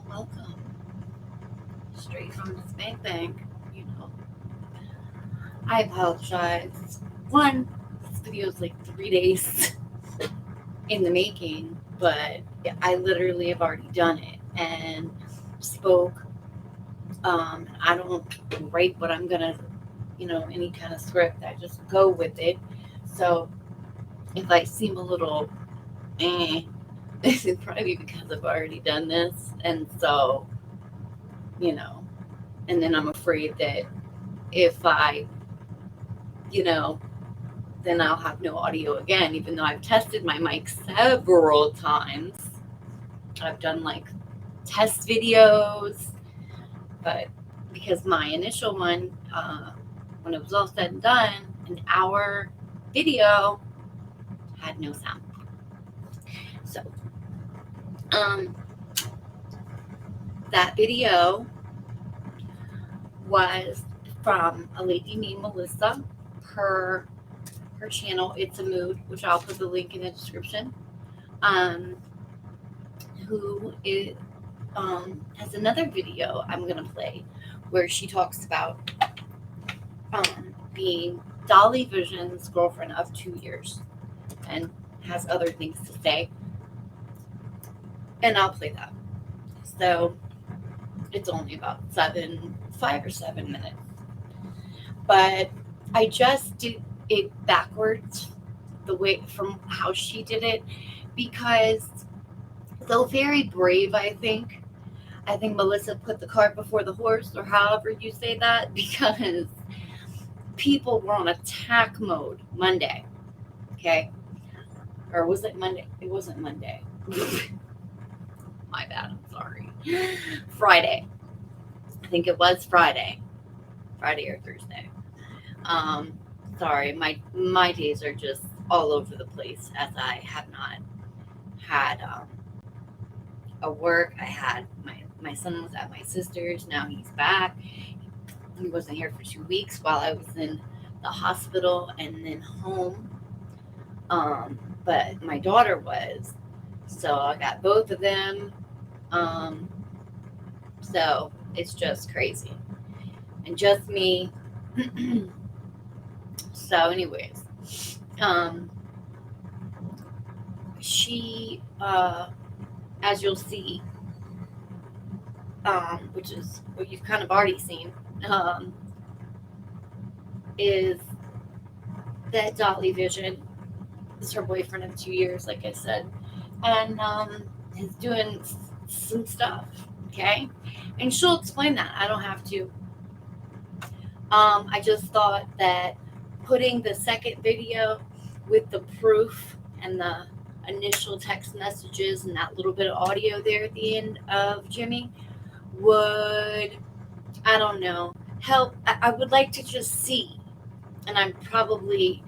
Welcome. Straight from the spank bank, you know. I apologize. One, this video is like 3 days in the making, but I literally have already done it and spoke. I don't write what I'm gonna, any kind of script. I just go with it. So if I seem a little eh, it's probably because I've already done this. And so, you know, and then I'm afraid that if I, you know, then I'll have no audio again, even though I've tested my mic several times. I've done like test videos, but because my initial one, when it was all said and done, an hour video had no sound. So, um, that video was from a lady named Melissa. Her her channel, It's a Mood, which I'll put the link in the description. Um, who is has another video I'm gonna play where she talks about being Dolly Vision's girlfriend of 2 years and has other things to say, and I'll play that. So it's only about 5 or 7 minutes, but I just did it backwards the way from how she did it because though very brave, I think Melissa put the cart before the horse, or however you say that, because people were on attack mode Monday. Okay. Or was it Monday? It wasn't Monday. My bad. I'm sorry. Friday. I think it was Friday. Friday or Thursday. Um, sorry. My days are just all over the place as I have not had a work. I had my son was at my sister's. Now he's back. He wasn't here for 2 weeks while I was in the hospital and then home. But my daughter was, so I got both of them. Um, so it's just crazy and just me. So, anyways, um, she, as you'll see, which is what you've kind of already seen, um, is that Dolly Vision is her boyfriend of 2 years, like I said, and is doing some stuff. Okay, and she'll explain that. I don't have to. I just thought that putting the second video with the proof and the initial text messages and that little bit of audio there at the end of Jimmy would, I don't know, help. I would like to just see, and I'm probably,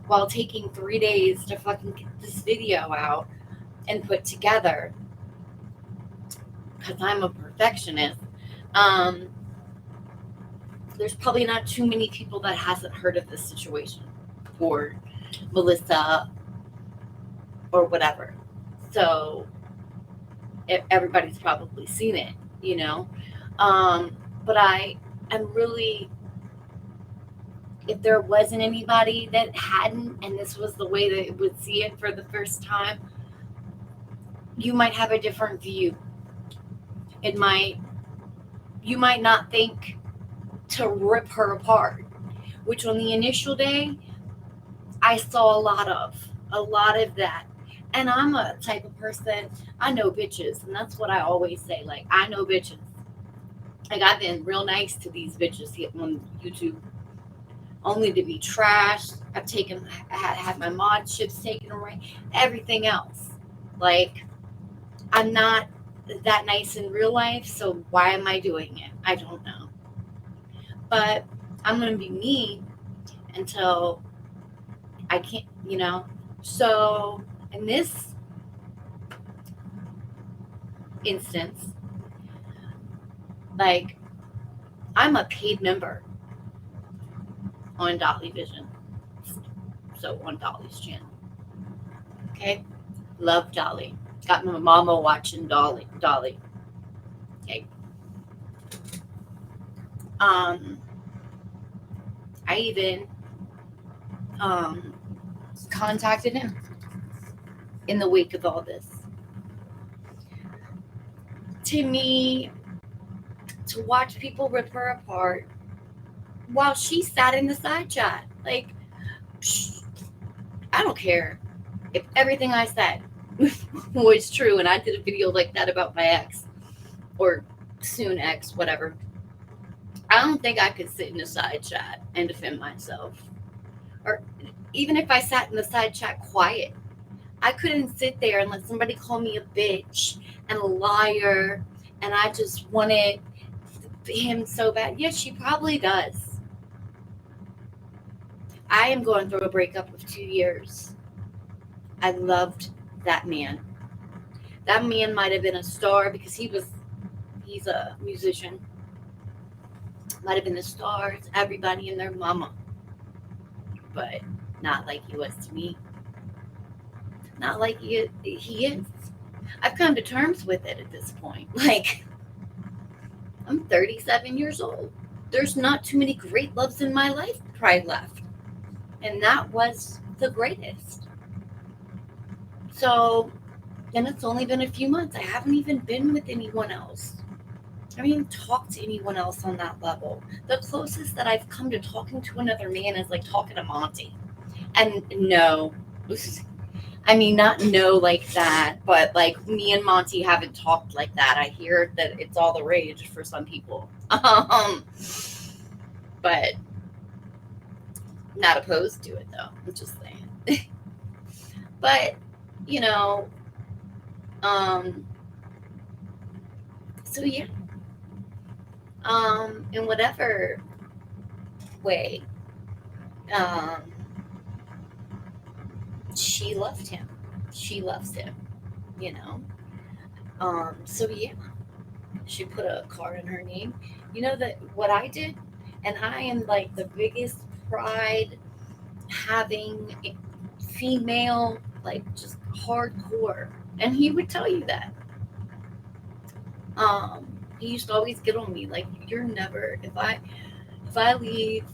while taking 3 days to fucking get this video out and put together, because I'm a perfectionist, um, there's probably not too many people that hasn't heard of this situation or Melissa or whatever. So everybody's probably seen it, you know. But I am really, if there wasn't anybody that hadn't, and this was the way that it would see it for the first time, you might have a different view. You might not think to rip her apart, which on the initial day, I saw a lot of that. And I'm a type of person, I know bitches, and that's what I always say. Like, I know bitches. Like, I've been real nice to these bitches here on YouTube, only to be trashed. I had my mod chips taken away, everything else. Like, I'm not that nice in real life, so why am I doing it? I don't know. But I'm going to be me until I can't, you know. So, in this instance, like, I'm a paid member on Dolly Vision. So, on Dolly's channel. Okay? Love Dolly. Got my mama watching Dolly. Okay. Um, I even contacted him in the wake of all this. To me, to watch people rip her apart while she sat in the side chat, like, I don't care if everything I said was true and I did a video like that about my ex or soon ex, whatever. I don't think I could sit in a side chat and defend myself. Or even if I sat in the side chat quiet, I couldn't sit there and let somebody call me a bitch and a liar and I just wanted him so bad. Yes, she probably does. I am going through a breakup of 2 years. I loved that man. That man might have been a star because he's a musician. Might have been the stars, everybody and their mama. But not like he was to me. Not like he is. I've come to terms with it at this point. Like, I'm 37 years old. There's not too many great loves in my life probably left. And that was the greatest. So, and it's only been a few months. I haven't even been with anyone else. I haven't even talked to anyone else on that level. The closest that I've come to talking to another man is like talking to Monty. And no, I mean, not no like that, but like me and Monty haven't talked like that. I hear that it's all the rage for some people. But not opposed to it though. I'm just saying. But, you know, so yeah. In whatever way, um, she loved him. She loves him, you know. So yeah, she put a car in her name. You know that what I did, and I am like the biggest pride having a female, like just hardcore, and he would tell you that. Um, he used to always get on me like, "You're never if I leave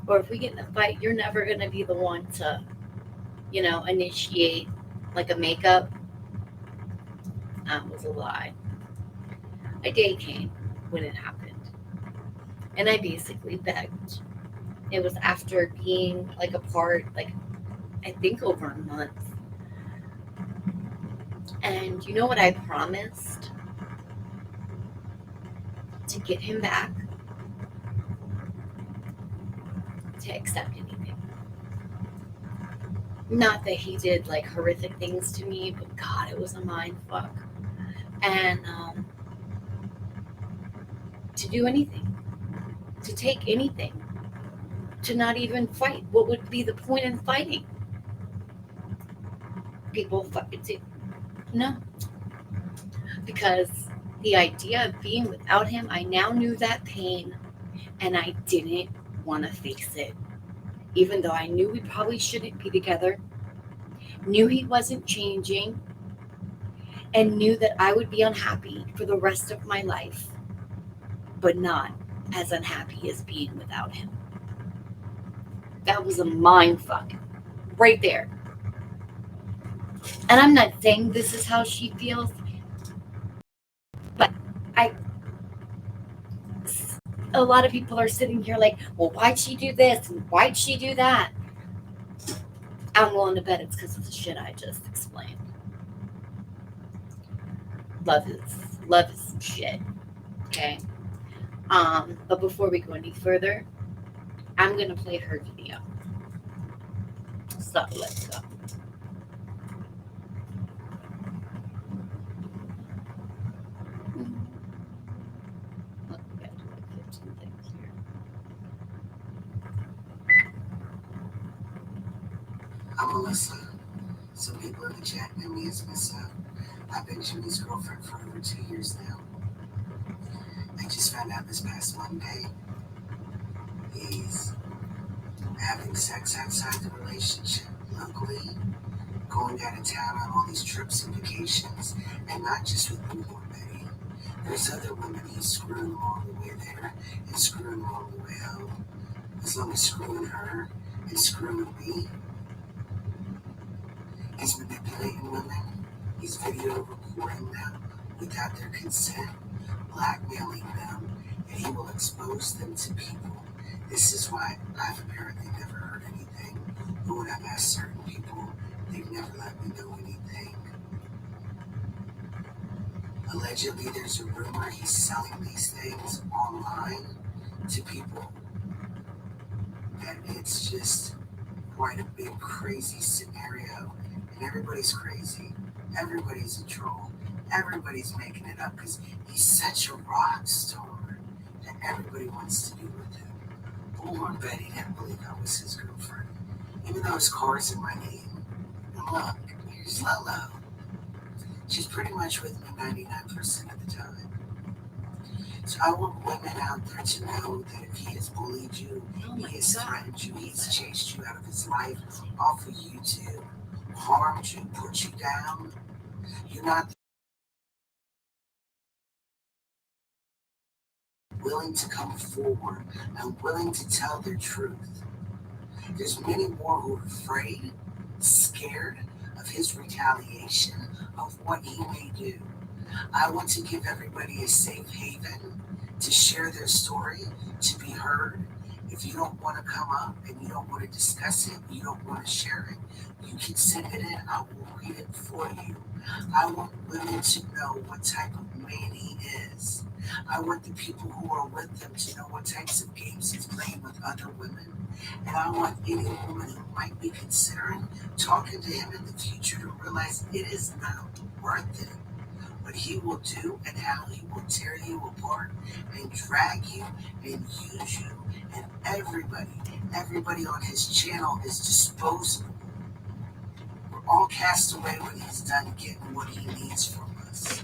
or if we get in a fight, you're never gonna be the one to, initiate like a makeup." That was a lie. A day came when it happened, and I basically begged. It was after being like apart, like I think over a month. And you know what I promised? To get him back, to accept anything. Not that he did like horrific things to me, but God, it was a mind fuck. And to do anything, to take anything, to not even fight. What would be the point in fighting? People fight. No, because the idea of being without him, I now knew that pain, and I didn't want to face it. Even though I knew we probably shouldn't be together, knew he wasn't changing, and knew that I would be unhappy for the rest of my life, but not as unhappy as being without him. That was a mind fuck right there. And I'm not saying this is how she feels, but a lot of people are sitting here like, well, why'd she do this and why'd she do that? I'm willing to bet it's because of the shit I just explained. Love is some shit. Okay. But before we go any further, I'm gonna play her video. So let's go. I'm Missa. Some people in the chat know me as Missa. I've been Jimmy's girlfriend for over 2 years now. I just found out this past Monday he's having sex outside the relationship locally, going out of town on all these trips and vacations, and not just with newborn Betty. There's other women he's screwing them all the way there and screwing them all the way home. As long as screwing her and screwing me, he's manipulating women. He's video recording them without their consent, blackmailing them, and he will expose them to people. This is why I've apparently never heard anything. But when I've asked certain people, they've never let me know anything. Allegedly, there's a rumor he's selling these things online to people. And it's just quite a big, crazy scenario. And everybody's crazy. Everybody's a troll. Everybody's making it up because he's such a rock star that everybody wants to be with him. Bullhorn Betty didn't believe I was his girlfriend, even though his car's in my name. And look, here's Lolo. She's pretty much with me 99% of the time. So I want women out there to know that if he has bullied you, he has threatened you, he's chased you out of his life, off of YouTube, harmed you, put you down, you're not willing to come forward and willing to tell their truth. There's many more who are afraid, scared of his retaliation, of what he may do. I want to give everybody a safe haven to share their story, to be heard. If you don't want to come up and you don't want to discuss it, you don't want to share it, you can send it in. I will read it for you. I want women to know what type of man he is. I want the people who are with him to know what types of games he's playing with other women. And I want any woman who might be considering talking to him in the future to realize it is not worth it. What he will do and how he will tear you apart and drag you and use you, and everybody on his channel is disposable. We're all cast away when he's done getting what he needs from us,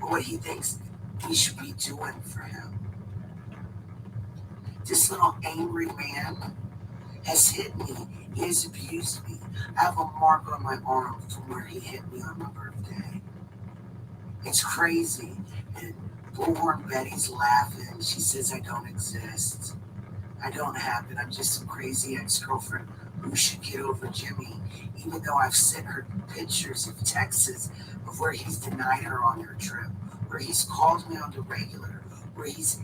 or what he thinks we should be doing for him. This little angry man has hit me. He has abused me. I have a mark on my arm from where he hit me on my birthday. It's crazy. And Bullhorn Betty's laughing. She says I don't exist. I don't happen. I'm just some crazy ex-girlfriend who should get over Jimmy, even though I've sent her pictures of Texas of where he's denied her on her trip, where he's called me on the regular, where he's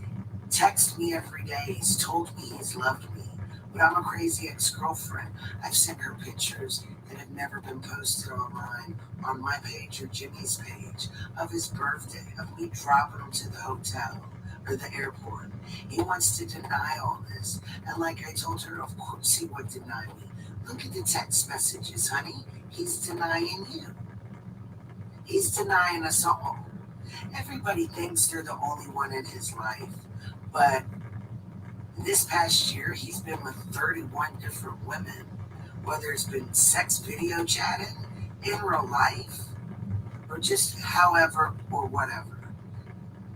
texted me every day. He's told me he's loved me. But I'm a crazy ex-girlfriend. I've sent her pictures that have never been posted online, on my page or Jimmy's page, of his birthday, of me dropping him to the hotel or the airport. He wants to deny all this. And like I told her, of course he would deny me. Look at the text messages, honey. He's denying you. He's denying us all. Everybody thinks they're the only one in his life. But this past year, he's been with 31 different women, whether it's been sex video chatting, in real life, or just however or whatever.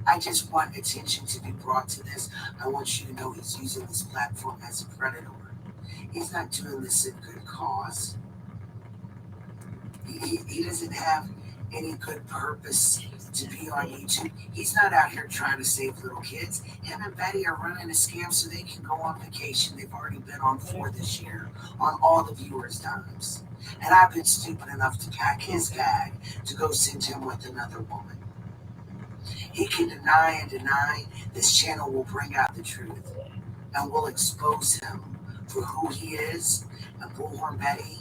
I just want attention to be brought to this. I want you to know he's using this platform as a predator. He's not doing this in good cause. He doesn't have any good purpose to be on YouTube. He's not out here trying to save little kids. Him and Betty are running a scam so they can go on vacation. They've already been on 4 this year on all the viewers' dimes. And I've been stupid enough to pack his bag to go send him with another woman. He can deny and deny. This channel will bring out the truth and will expose him for who he is. And Bullhorn Betty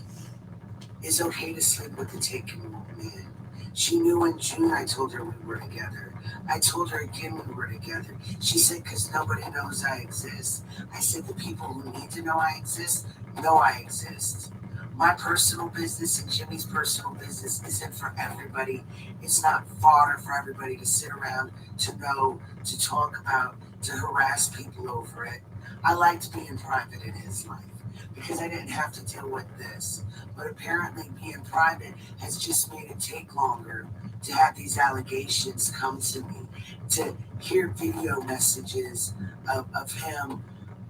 is okay to sleep with the taken man. She knew in June I told her we were together. I told her again we were together. She said, because nobody knows I exist. I said, the people who need to know I exist know I exist. My personal business and Jimmy's personal business isn't for everybody. It's not fodder for everybody to sit around, to know, to talk about, to harass people over it. I liked being private in his life because I didn't have to deal with this. But apparently being private has just made it take longer to have these allegations come to me, to hear video messages of him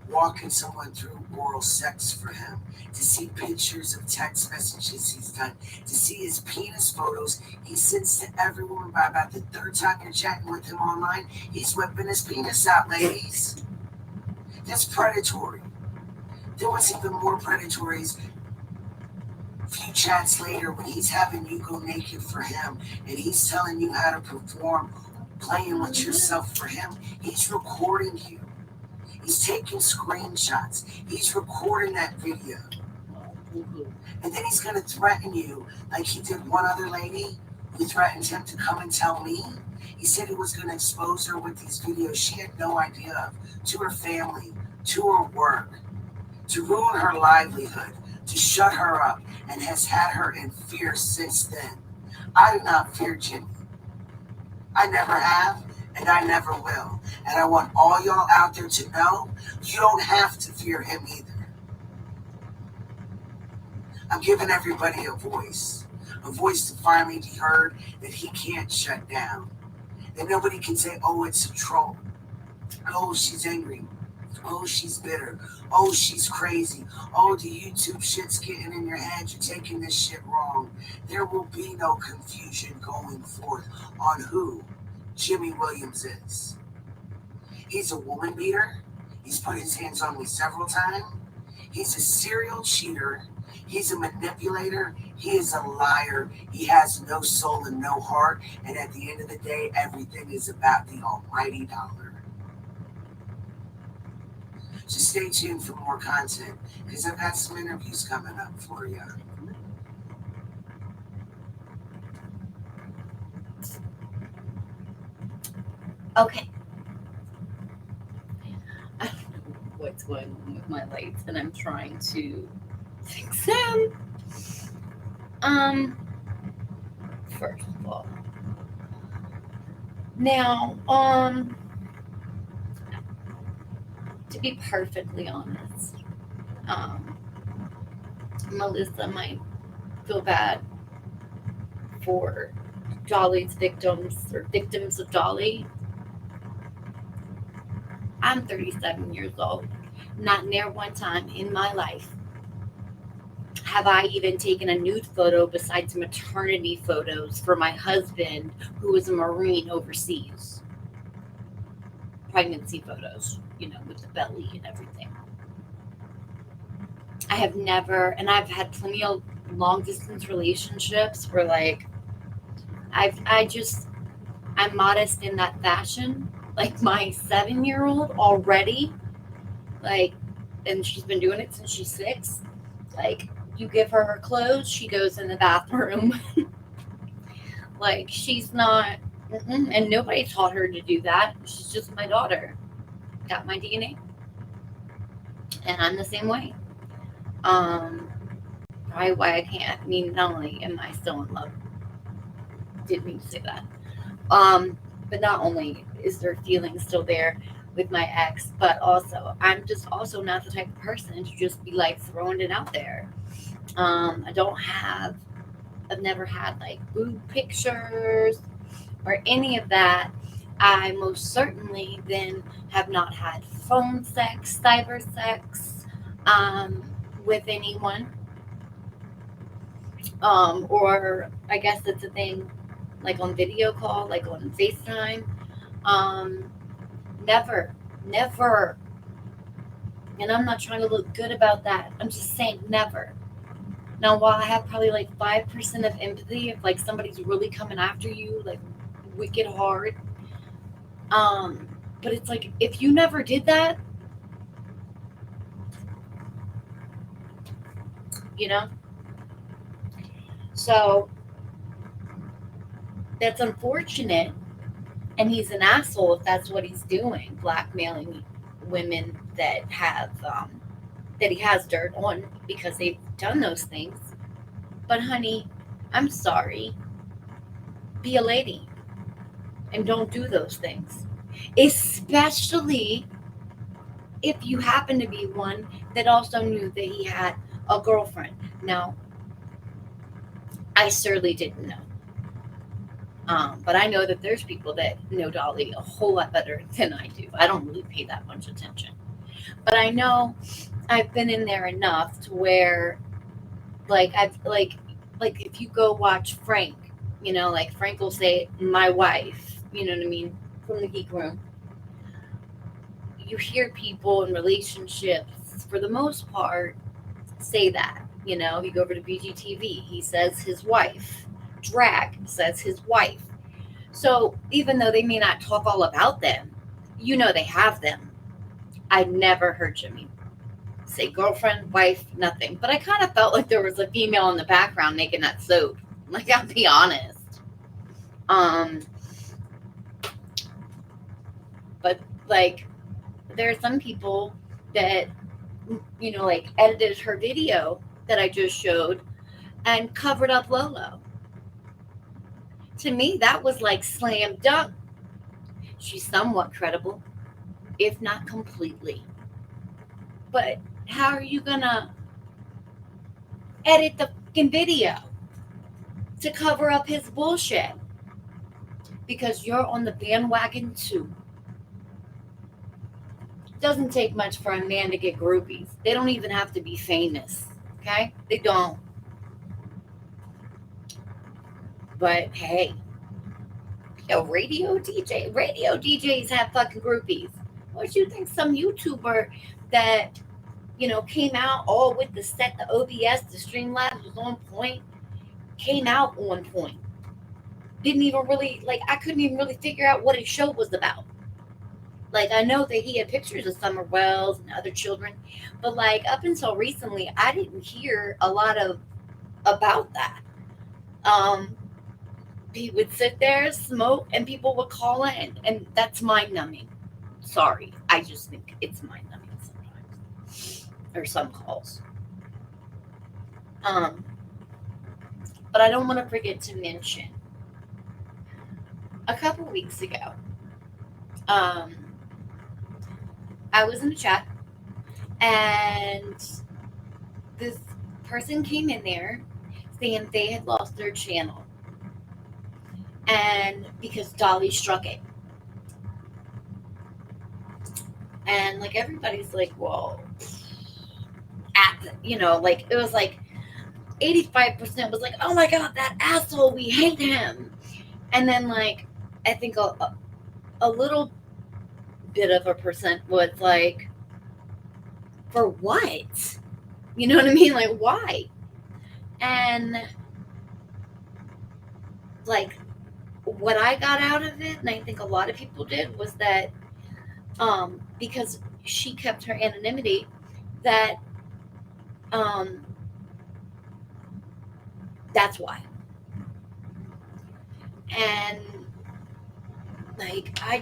walking someone through oral sex for him, to see pictures of text messages he's done, to see his penis photos he sends to every woman. By about the third time you're chatting with him online, he's whipping his penis out, ladies. That's predatory. There was even more predatory a few chats later when he's having you go naked for him and he's telling you how to perform playing with yourself for him. He's recording you. He's taking screenshots. He's recording that video. And then he's going to threaten you like he did one other lady who threatened him to come and tell me. He said he was going to expose her with these videos she had no idea of, to her family, to her work, to ruin her livelihood, to shut her up, and has had her in fear since then. I do not fear Jimmy. I never have, and I never will. And I want all y'all out there to know you don't have to fear him either. I'm giving everybody a voice to finally be heard that he can't shut down. That nobody can say, oh, it's a troll. Oh, she's angry. Oh, she's bitter. Oh, she's crazy. Oh, the YouTube shit's getting in your head. You're taking this shit wrong. There will be no confusion going forth on who Jimmy Williams is. He's a woman beater. He's put his hands on me several times. He's a serial cheater. He's a manipulator. He is a liar. He has no soul and no heart. And at the end of the day, everything is about the almighty dollar. So stay tuned for more content because I've got some interviews coming up for you. Okay. I don't know what's going on with my lights, and I'm trying to fix them. First of all, now, to be perfectly honest, Melissa might feel bad for Dolly's victims or victims of Dolly. I'm 37 years old. Not near one time in my life have I even taken a nude photo besides maternity photos for my husband, who was a Marine overseas. Pregnancy photos, with the belly and everything. I have never, and I've had plenty of long distance relationships where I'm modest in that fashion. Like my 7-year-old already, and she's been doing it since she's 6. You give her clothes, she goes in the bathroom. She's not, and nobody taught her to do that. She's just my daughter. Got my DNA. And I'm the same way. Probably why I can't, not only am I still in love, didn't mean to say that. But not only is there feeling still there with my ex, but also I'm just also not the type of person to just be throwing it out there. I've never had boob pictures or any of that. I most certainly then have not had phone sex, cyber sex, with anyone. Or I guess it's a thing on video call, on FaceTime. Never. And I'm not trying to look good about that. I'm just saying never. Now, while I have probably 5% of empathy if somebody's really coming after you wicked hard, but it's if you never did that, so that's unfortunate, and he's an asshole if that's what he's doing, blackmailing women that he has dirt on because they've done those things. But honey, I'm sorry. Be a lady and don't do those things. Especially if you happen to be one that also knew that he had a girlfriend. Now, I certainly didn't know. But I know that there's people that know Dolly a whole lot better than I do. I don't really pay that much attention. But I know I've been in there enough to where like I've like if you go watch Frank, like Frank will say my wife, you know what I mean, from the geek room. You hear people in relationships for the most part say that. You go over to BGTV, he says his wife. Drag says his wife. So even though they may not talk all about them, they have them. I never heard Jimmy say girlfriend, wife, nothing. But I kind of felt like there was a female in the background making that soap. Like, I'll be honest. Um, but like, there are some people that, like edited her video that I just showed and covered up Lolo. To me, that was like slam dunk. She's somewhat credible, if not completely. But how are you gonna edit the fucking video to cover up his bullshit? Because you're on the bandwagon too. Doesn't take much for a man to get groupies. They don't even have to be famous. Okay? They don't. But hey, radio DJs have fucking groupies. What you think some YouTuber that came out all with the set, the OBS, the Streamlabs was on point, came out on point. Didn't even really I couldn't even really figure out what his show was about. Like, I know that he had pictures of Summer Wells and other children, but like up until recently, I didn't hear a lot of about that. Um, he would sit there, smoke, and people would call in, and that's mind numbing. Sorry, I just think it's mind numbing sometimes, or some calls. Um, but I don't want to forget to mention a couple weeks ago. Um, I was in a chat, and this person came in there saying they had lost their channel, and because Dolly struck it, and like everybody's like, well, like it was like 85% was like, oh my god, that asshole, we hate him, and then like I think a little bit of a percent was like, for what? You know what I mean? Like, why? And like what I got out of it, and I think a lot of people did, was that because she kept her anonymity, that um that's why. And like I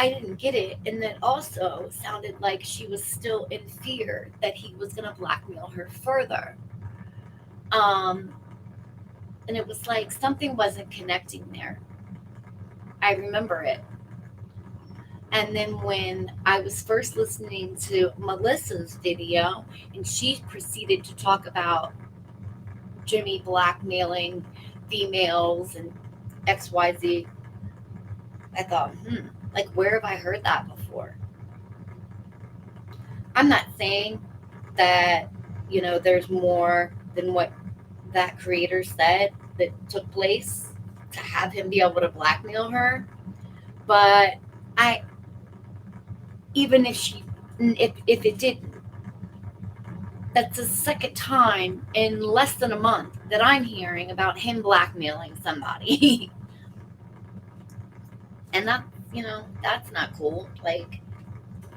didn't get it. And that also sounded like she was still in fear that he was going to blackmail her further. Um, and it was like something wasn't connecting there. I remember it. And then when I was first listening to Melissa's video, and she proceeded to talk about Jimmy blackmailing females and XYZ, I thought, like, where have I heard that before? I'm not saying that, there's more than what that creator said that took place to have him be able to blackmail her. But even if it didn't, that's the second time in less than a month that I'm hearing about him blackmailing somebody. And that's not cool. Like,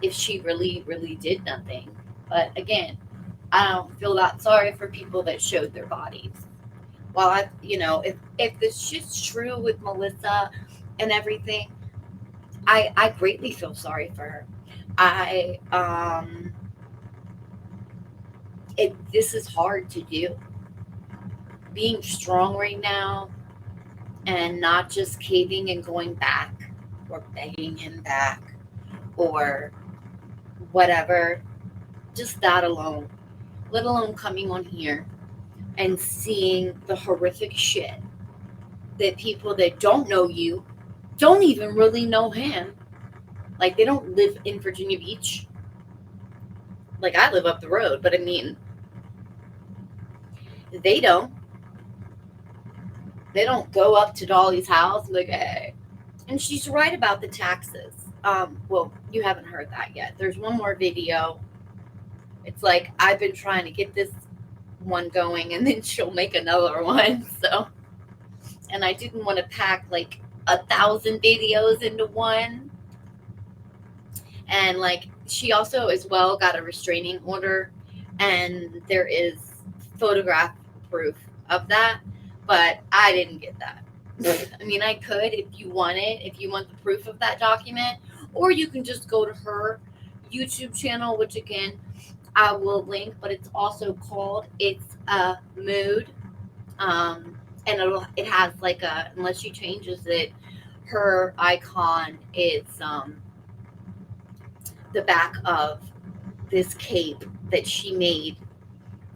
if she really, really did nothing. But again, I don't feel that sorry for people that showed their bodies. Well, if this shit's true with Melissa and everything, I greatly feel sorry for her. This is hard to do. Being strong right now and not just caving and going back or begging him back or whatever, just that alone, let alone coming on here and seeing the horrific shit that people that don't know you, don't even really know him, Like, they don't live in Virginia Beach. Like, I live up the road, but I mean, they don't. They don't go up to Dolly's house and be like, hey. And she's right about the taxes. Well, you haven't heard that yet. There's one more video. It's like, I've been trying to get this one going, and then she'll make another one. So, and I didn't want to pack like 1,000 videos into one. And like, she also as well got a restraining order, and there is photograph proof of that, but I didn't get that. I mean, I could if you want it, if you want the proof of that document, or you can just go to her YouTube channel, which again I will link, but it's also called It's a Mood. And it has like a, unless she changes it, her icon is the back of this cape that she made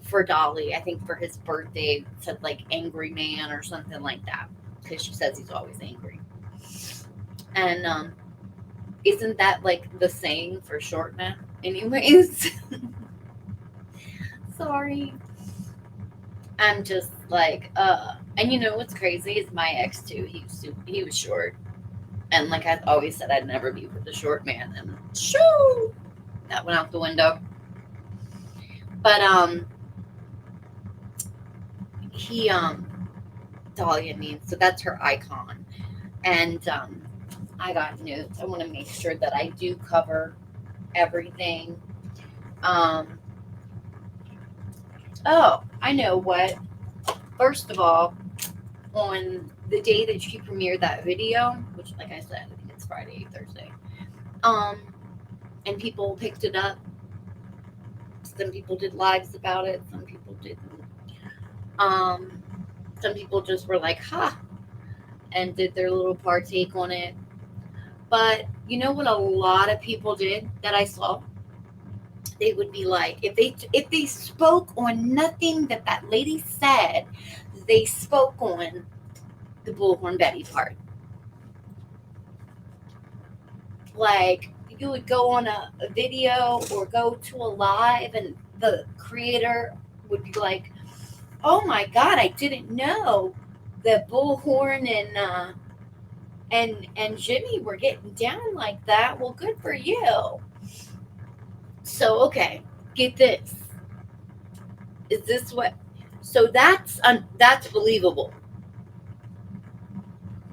for Dolly, I think for his birthday. It said like angry man or something like that, because she says he's always angry. And isn't that like the saying for short man anyways? Sorry. I'm just like, and you know what's crazy is my ex too. He was short, and like I always said, I'd never be with a short man, and shoo, that went out the window. But he Dahlia means, so that's her icon, and I got news. I want to make sure that I do cover everything. Oh, I know what. First of all, on the day that she premiered that video, which, like I said, I think it's Friday, Thursday, and people picked it up. Some people did lives about it. Some people didn't. Some people just were like, "Ha," and did their little partake on it. But you know what? A lot of people did that I saw. They would be like, if they spoke on nothing that lady said, they spoke on the Bullhorn Betty part. Like, you would go on a video or go to a live, and the creator would be like, "Oh my God, I didn't know that Bullhorn and Jimmy were getting down like that. Well, good for you." So okay, get this. Is this what? So that's believable.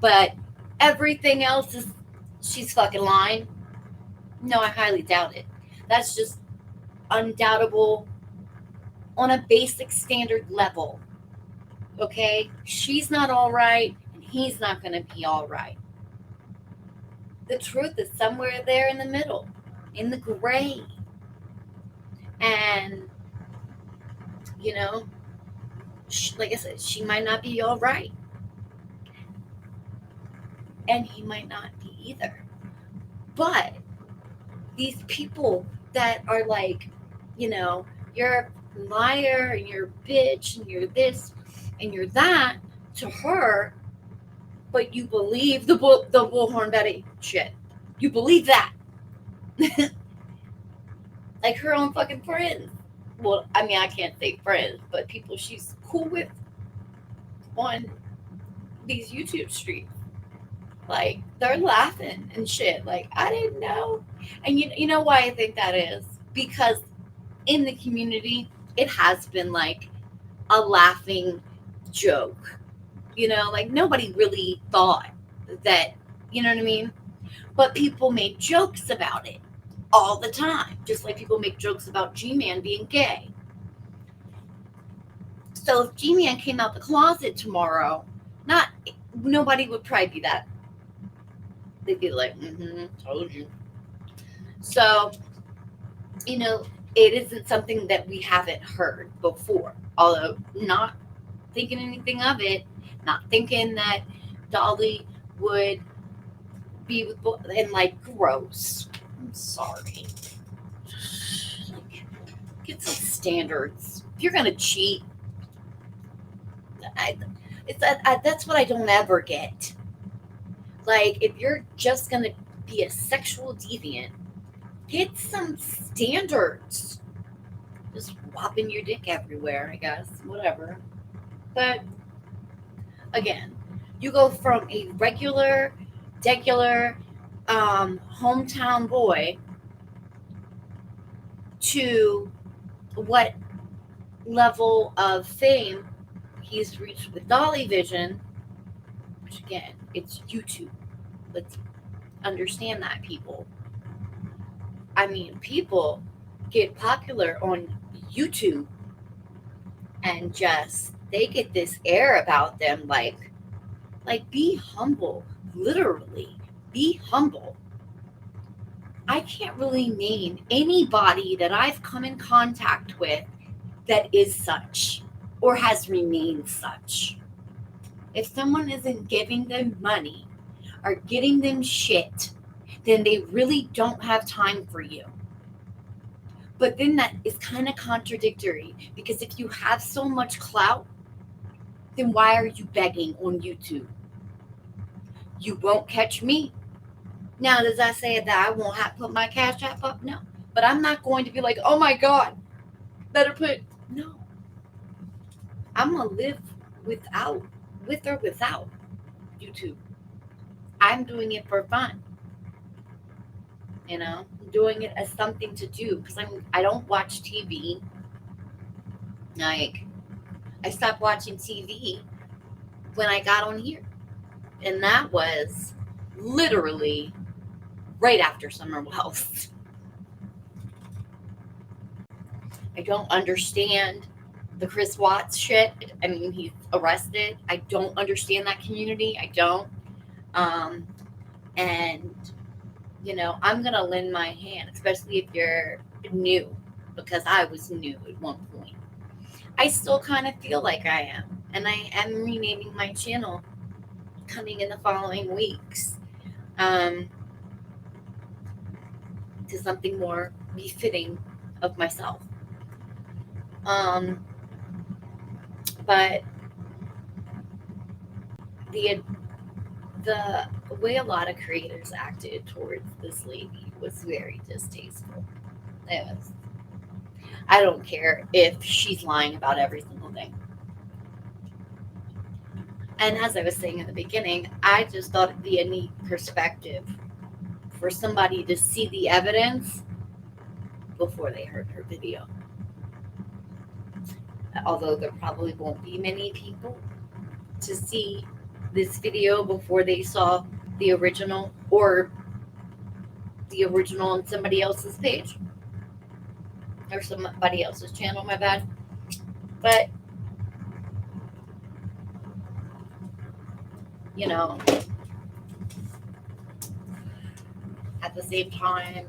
But everything else is, she's fucking lying. No, I highly doubt it. That's just undoubtable on a basic standard level. Okay, she's not all right, and he's not going to be all right. The truth is somewhere there in the middle, in the gray. And you know, like I said, she might not be all right, and he might not be either. But these people that are like, you're a liar and you're a bitch and you're this and you're that to her, but you believe the Bullhorn Betty shit. You believe that. Like her own fucking friends. Well, I mean, I can't say friends, but people she's cool with on these YouTube streets. Like, they're laughing and shit. Like, I didn't know. And you know why I think that is? Because in the community, it has been like a laughing joke. Like nobody really thought that, you know what I mean? But people made jokes about it all the time. Just like people make jokes about G-Man being gay. So if G-Man came out the closet tomorrow, nobody would probably be that. They'd be like, told you. So, it isn't something that we haven't heard before. Although not thinking anything of it, not thinking that Dolly would be with, and like, gross. I'm sorry. Like, get some standards. If you're gonna cheat, that's what I don't ever get. Like, if you're just gonna be a sexual deviant, get some standards. Just whopping your dick everywhere, I guess. Whatever. But again, you go from a regular, hometown boy to what level of fame he's reached with Dollyvision, which again, it's YouTube. Let's understand that, people. I mean, people get popular on YouTube and just they get this air about them like be humble, literally be humble. I can't really name anybody that I've come in contact with that is such or has remained such. If someone isn't giving them money or getting them shit, then they really don't have time for you. But then that is kind of contradictory, because if you have so much clout, then why are you begging on YouTube? You won't catch me. Now, does that say that I won't have to put my Cash App up? No. But I'm not going to be like, oh my God, better put. No. I'm going to live with or without YouTube. I'm doing it for fun. Doing it as something to do, because I don't watch TV. Like, I stopped watching TV when I got on here. And that was literally right after Summer Wells. I don't understand the Chris Watts shit. I mean, he's arrested. I don't understand that community. I don't. And, I'm going to lend my hand, especially if you're new, because I was new at one point. I still kind of feel like I am. And I am renaming my channel coming in the following weeks to something more befitting of myself. But the way a lot of creators acted towards this lady was very distasteful. I don't care if she's lying about every single thing. And as I was saying in the beginning, I just thought it'd be a neat perspective for somebody to see the evidence before they heard her video. Although there probably won't be many people to see this video before they saw the original, or the original on somebody else's page or somebody else's channel, my bad. But at the same time,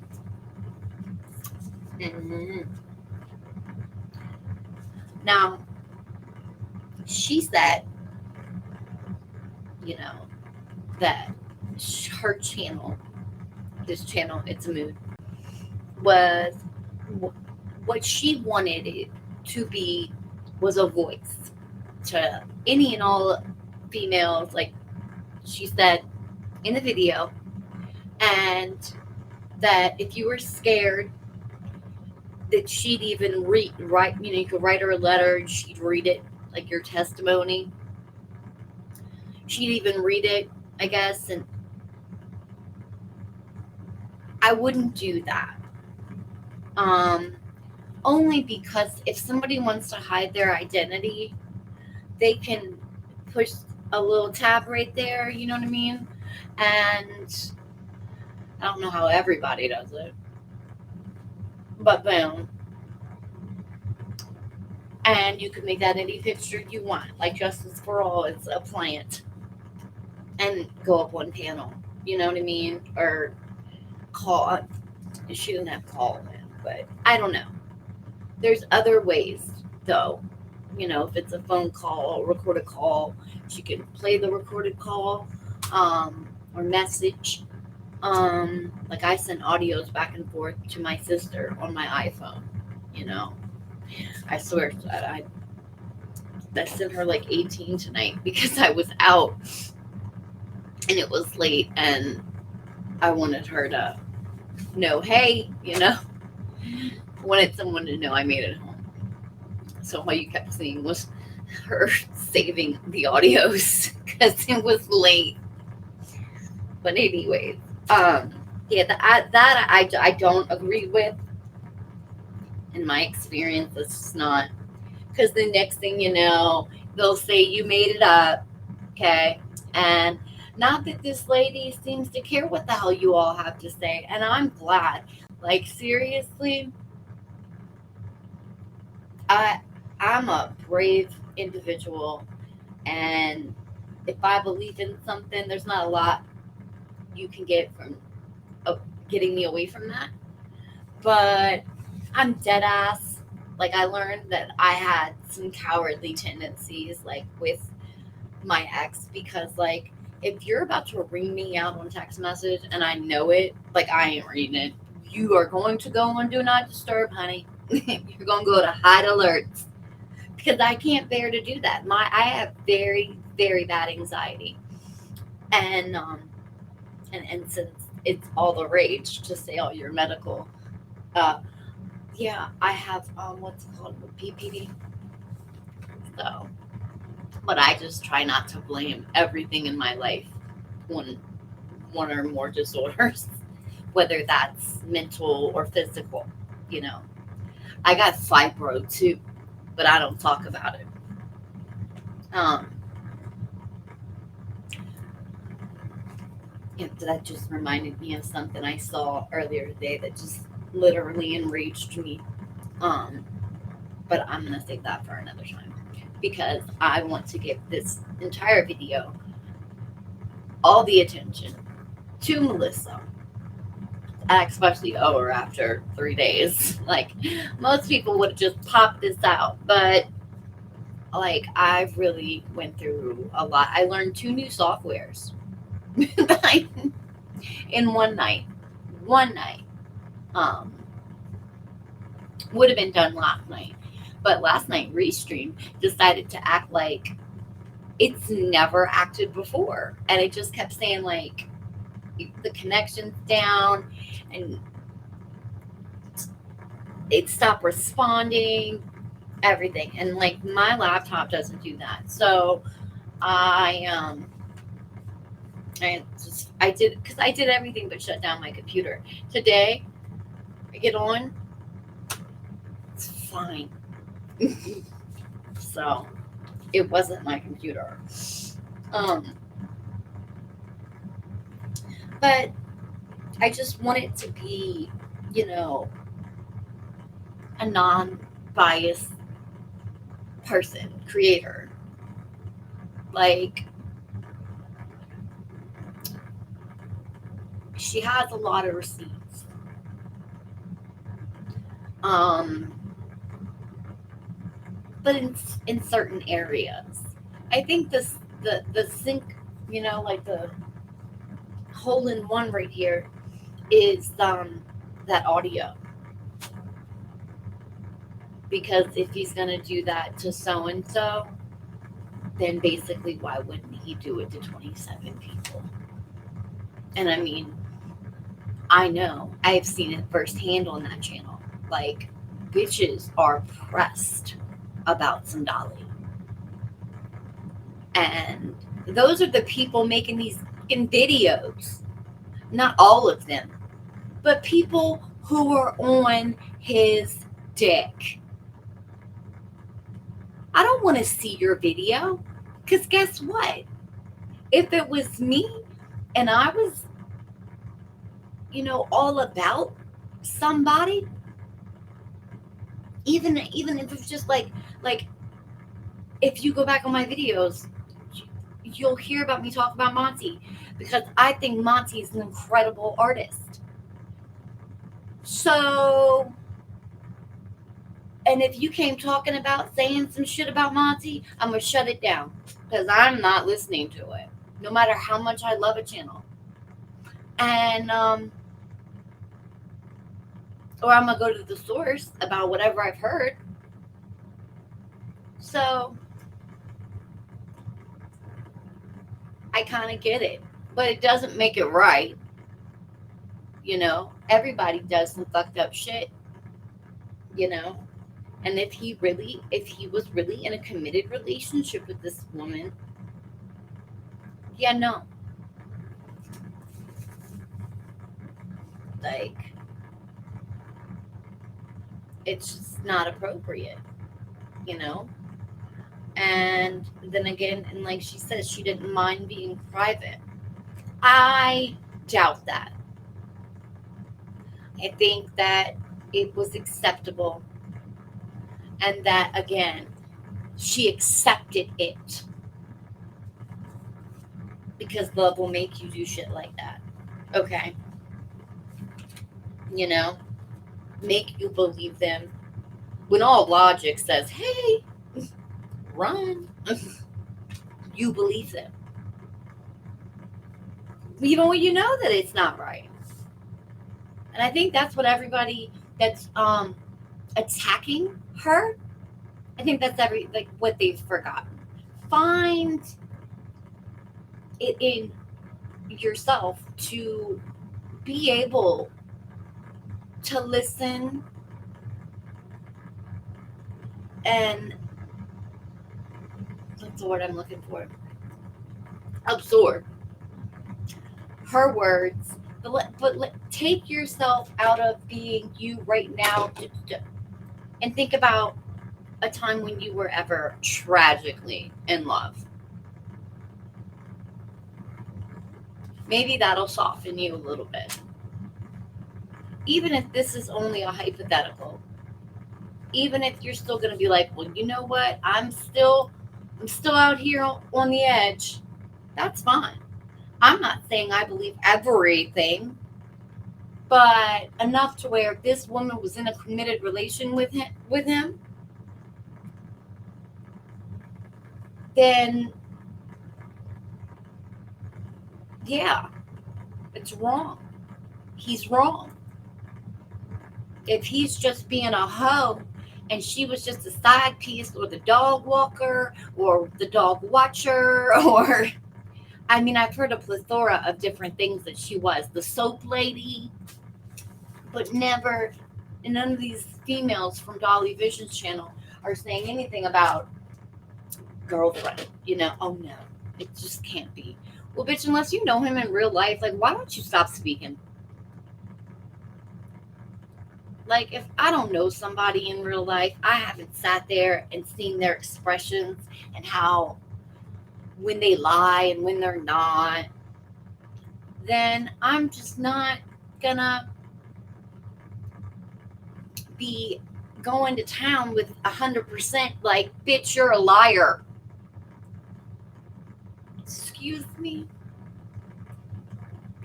now she said, that her channel, this channel, It's a Mood, was what she wanted it to be, was a voice to any and all females, like she said in the video, and that if you were scared, that she'd even write, you could write her a letter and she'd read it, like your testimony. She'd even read it, I guess, and I wouldn't do that. Only because if somebody wants to hide their identity, they can push a little tab right there, you know what I mean? And I don't know how everybody does it, but boom. And you can make that any picture you want, like Justice for All is a plant, and go up one panel, you know what I mean? Or call, she doesn't have call in, but I don't know. There's other ways, though. If it's a phone call, recorded call, she can play the recorded call, or message. Like I send audios back and forth to my sister on my iPhone, I swear that I sent her like 18 tonight because I was out and it was late, and I wanted her to know, hey, wanted someone to know I made it home. So all you kept seeing was her saving the audios because it was late. But anyways, um, yeah, I don't agree with. In my experience, it's just not, because the next thing you know, they'll say you made it up, okay? And not that this lady seems to care what the hell you all have to say, and I'm glad. Like seriously, I I'm a brave individual, and if I believe in something, there's not a lot you can get from uh, getting me away from that. But I'm dead ass. Like I learned that I had some cowardly tendencies, like with my ex, because like if you're about to ring me out on text message and I know it, like I ain't reading it. You are going to go on do not disturb, honey. You're gonna go to hide alerts because I can't bear to do that. I have very bad anxiety, and and since it's all the rage to say all your medical, uh, yeah, I have what's it called, PPD. So, but I just try not to blame everything in my life on one or more disorders, whether that's mental or physical. You know, I got fibro too, but I don't talk about it. Um, that just reminded me of something I saw earlier today that just literally enraged me. Um, but I'm gonna save that for another time because I want to give this entire video all the attention to Melissa. I especially owe her after 3 days. Like most people would have just popped this out, but like I've really went through a lot. I learned two new softwares in one night. One night. Um, would have been done last night, but last night Restream decided to act like it's never acted before, and it just kept saying like the connection's down, and it stopped responding, everything. And like my laptop doesn't do that. So I I did, because I did everything but shut down my computer. Today I get on, it's fine. So it wasn't my computer. Um but I just want it to be, you know, a non biased person, creator. Like she has a lot of receipts. Um, but in certain areas, I think the sync, like the hole in one right here is that audio, because if he's gonna do that to so and so, then basically why wouldn't he do it to 27 people? And I mean, I know I've seen it firsthand on that channel. Like, bitches are pressed about some Dolly. And those are the people making these fucking videos. Not all of them, but people who are on his dick. I don't want to see your video, because guess what? If it was me and I was, all about somebody, even if it's just like if you go back on my videos, you'll hear about me talk about Monty, because I think Monty is an incredible artist. So, and if you came talking about saying some shit about Monty, I'm gonna shut it down, because I'm not listening to it, no matter how much I love a channel. And or I'm gonna go to the source about whatever I've heard. So I kind of get it, but it doesn't make it right. Everybody does some fucked up shit, you know. And if he was really in a committed relationship with this woman, yeah, no, like it's just not appropriate, you know. And then again, and like she says, she didn't mind being private. I doubt that. I think that it was acceptable, and that again, she accepted it because love will make you do shit like that. Okay, you know, make you believe them when all logic says, "Hey, run." You believe them, even when you know that it's not right. And I think that's what everybody that's attacking her. I think that's what they've forgotten. Find it in yourself to be able to listen and what's the word I'm looking for? Absorb her words, but take yourself out of being you right now and think about a time when you were ever tragically in love. Maybe that'll soften you a little bit. Even if this is only a hypothetical, even if you're still going to be like, well, you know what? I'm still out here on the edge. That's fine. I'm not saying I believe everything, but enough to where if this woman was in a committed relation with him, then yeah, it's wrong. He's wrong. If he's just being a hoe and she was just a side piece or the dog walker or the dog watcher or I mean I've heard a plethora of different things that she was. The soap lady, but never and none of these females from Dolly Vision's channel are saying anything about girlfriend, oh no, it just can't be. Well, bitch, unless you know him in real life, like why don't you stop speaking? Like, if I don't know somebody in real life, I haven't sat there and seen their expressions and how when they lie and when they're not, then I'm just not gonna be going to town with 100% like, bitch, you're a liar. Excuse me?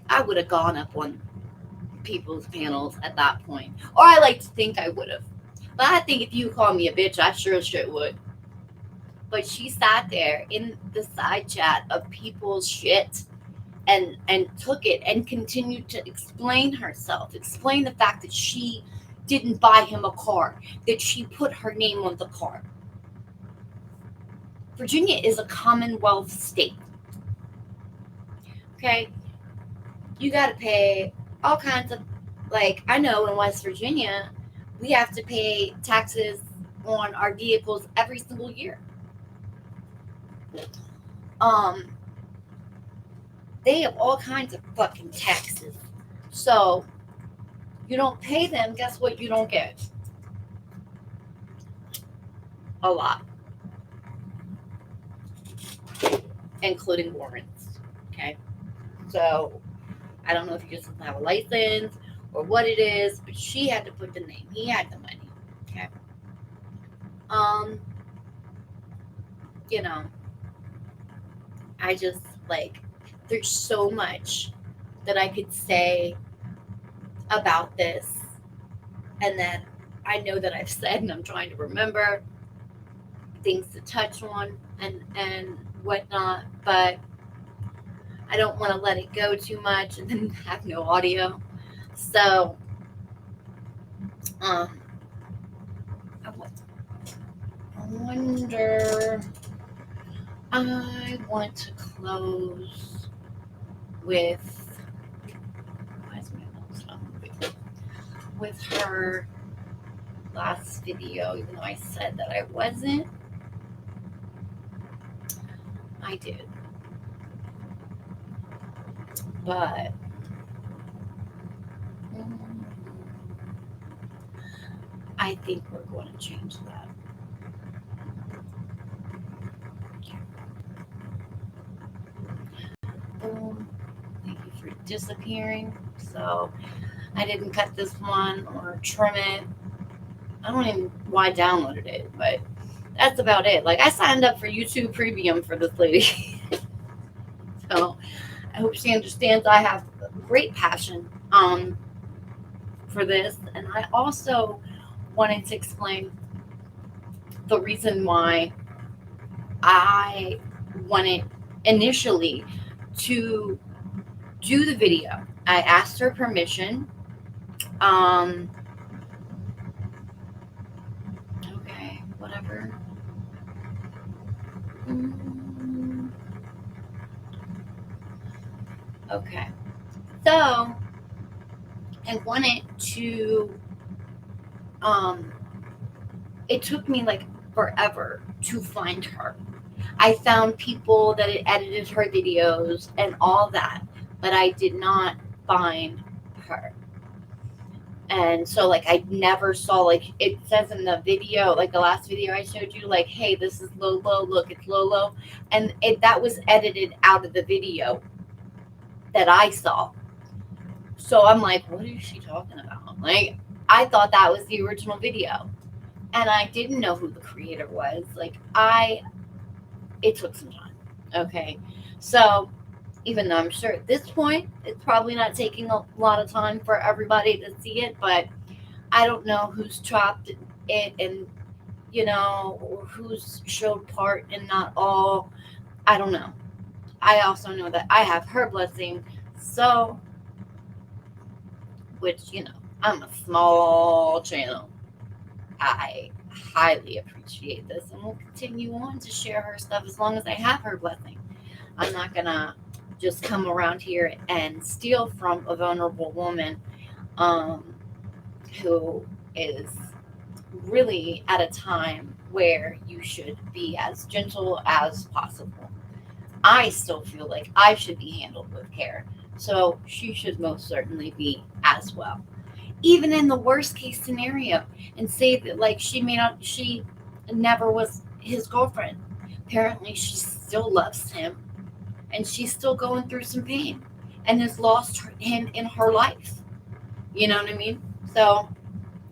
I would have gone up on people's panels at that point. Or I like to think I would have. But I think if you call me a bitch, I sure as shit would. But she sat there in the side chat of people's shit and took it and continued to explain herself, explain the fact that she didn't buy him a car, that she put her name on the car. Virginia is a Commonwealth state. Okay? You got to pay all kinds of, like, I know in West Virginia, we have to pay taxes on our vehicles every single year. They have all kinds of fucking taxes. So, you don't pay them, guess what you don't get? A lot. Including warrants. Okay? So, I don't know if you just have a license or what it is, but she had to put the name. He had the money. Okay. I just like there's so much that I could say about this and that I know that I've said and I'm trying to remember things to touch on and whatnot, but I don't want to let it go too much and then have no audio. So, I wonder. I want to close with. Why is my notes up? with her last video, even though I said that I wasn't. I did. But I think we're going to change that. Boom. Thank you for disappearing. So I didn't cut this one or trim it. I don't even know why I downloaded it, but that's about it. Like, I signed up for YouTube Premium for this lady. So I hope she understands I have great passion for this. And I also wanted to explain the reason why I wanted initially to do the video. I asked her permission. Okay, whatever. Okay. So I wanted to it took me like forever to find her. I found people that had edited her videos and all that, but I did not find her. And so like I never saw, like it says in the video, like the last video I showed you, like, hey, this is Lolo, look, it's Lolo. And that was edited out of the video that I saw. So I'm like, what is she talking about? Like, I thought that was the original video. And I didn't know who the creator was. Like, it took some time. Okay. So even though I'm sure at this point it's probably not taking a lot of time for everybody to see it, but I don't know who's chopped it and, or who's showed part and not all. I don't know. I also know that I have her blessing. So, which, I'm a small channel. I highly appreciate this and will continue on to share her stuff as long as I have her blessing. I'm not going to just come around here and steal from a vulnerable woman who is really at a time where you should be as gentle as possible. I still feel like I should be handled with care, so she should most certainly be as well. Even in the worst case scenario, and say that like she never was his girlfriend. Apparently, she still loves him, and she's still going through some pain, and has lost him in her life. You know what I mean? So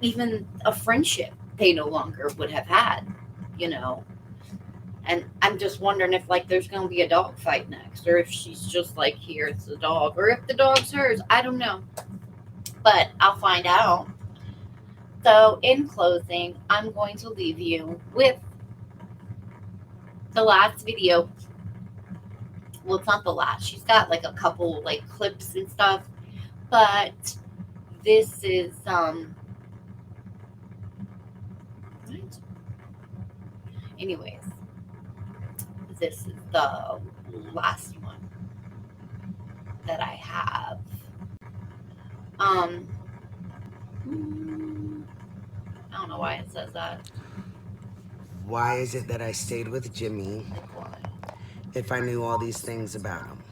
even a friendship they no longer would have had. You know, and I'm just wondering if like there's going to be a dog fight next, or if she's just like, here it's the dog, or if the dog's hers. I don't know, but I'll find out. So in closing, I'm going to leave you with the last video. Well, it's not the last. She's got like a couple like clips and stuff, but this is what? Anyways, this is the last one that I have. I don't know why it says that. Why is it that I stayed with Jimmy if I knew all these things about him?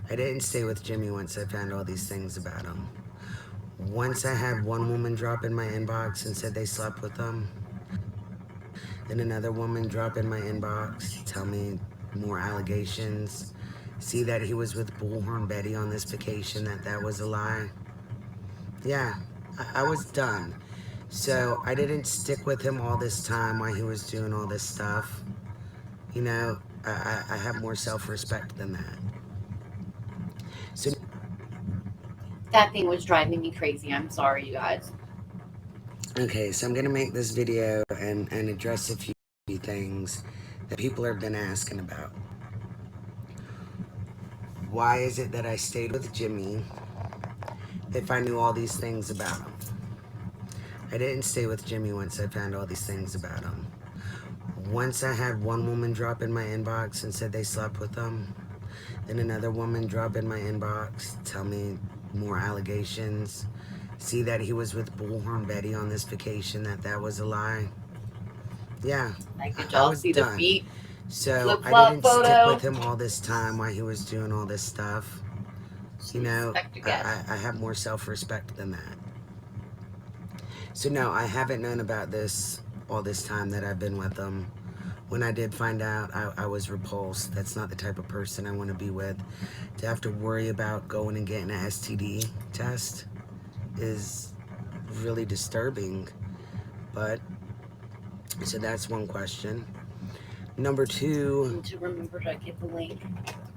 I didn't stay with Jimmy once I found all these things about him. Once I had one woman drop in my inbox and said they slept with him. Then another woman drop in my inbox, tell me more allegations. See that he was with Bullhorn Betty on this vacation, that was a lie. Yeah, I was done. So I didn't stick with him all this time while he was doing all this stuff. You know, I have more self-respect than that. So That thing was driving me crazy. I'm sorry, you guys. okay, so I'm gonna make this video and address a few things that people have been asking about. Why is it that I stayed with Jimmy if I knew all these things about him? I didn't stay with Jimmy once I found all these things about him. Once I had one woman drop in my inbox and said they slept with him. Then another woman drop in my inbox, tell me more allegations. see that he was with Bullhorn Betty on this vacation, that was a lie. Yeah, Like, did I y'all was see the done. feet So flip I flop didn't stick photo? with him all this time while he was doing all this stuff. You know, Respect again. I have more self-respect than that. So no, I haven't known about this all this time that I've been with him. When I did find out, I was repulsed. That's not the type of person I want to be with. To have to worry about going and getting an STD test is really disturbing. But, so that's one question. Number two, And to remember to get the link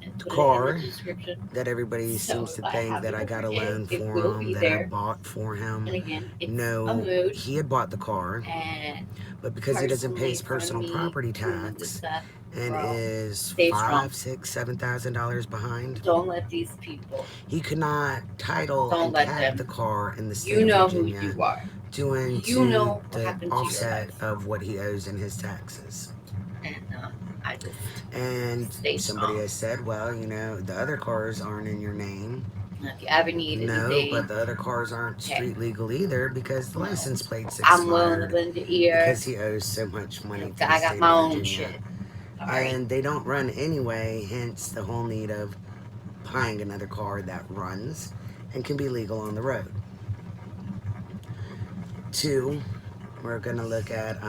and the put it in the car description. that everybody So seems to if I think have that you I to got a forget, loan it for will him, be that I there. bought for him. And again, it's a No, mood. he had bought the car, And but because he doesn't pay his personally, personal from me property to tax Missa, and girl, is stay strong. $5, $6, $7,000 behind, Don't let these people. he could not title Don't and let tag the them. car in the state You of know who Virginia, you are. doing You to know what the happened to your offset life. of what he owes in his taxes. And I just And stay somebody strong. has said, well, you know, the other cars aren't in your name. And if you ever need No, anything, but the other cars aren't okay, street legal either because the no, license plate's I'm willing to expired lend your ear. because he owes so much money to the I got state my of own Virginia. shit. Alright. And they don't run anyway, hence the whole need of buying another car that runs and can be legal on the road. Two, we're going to look at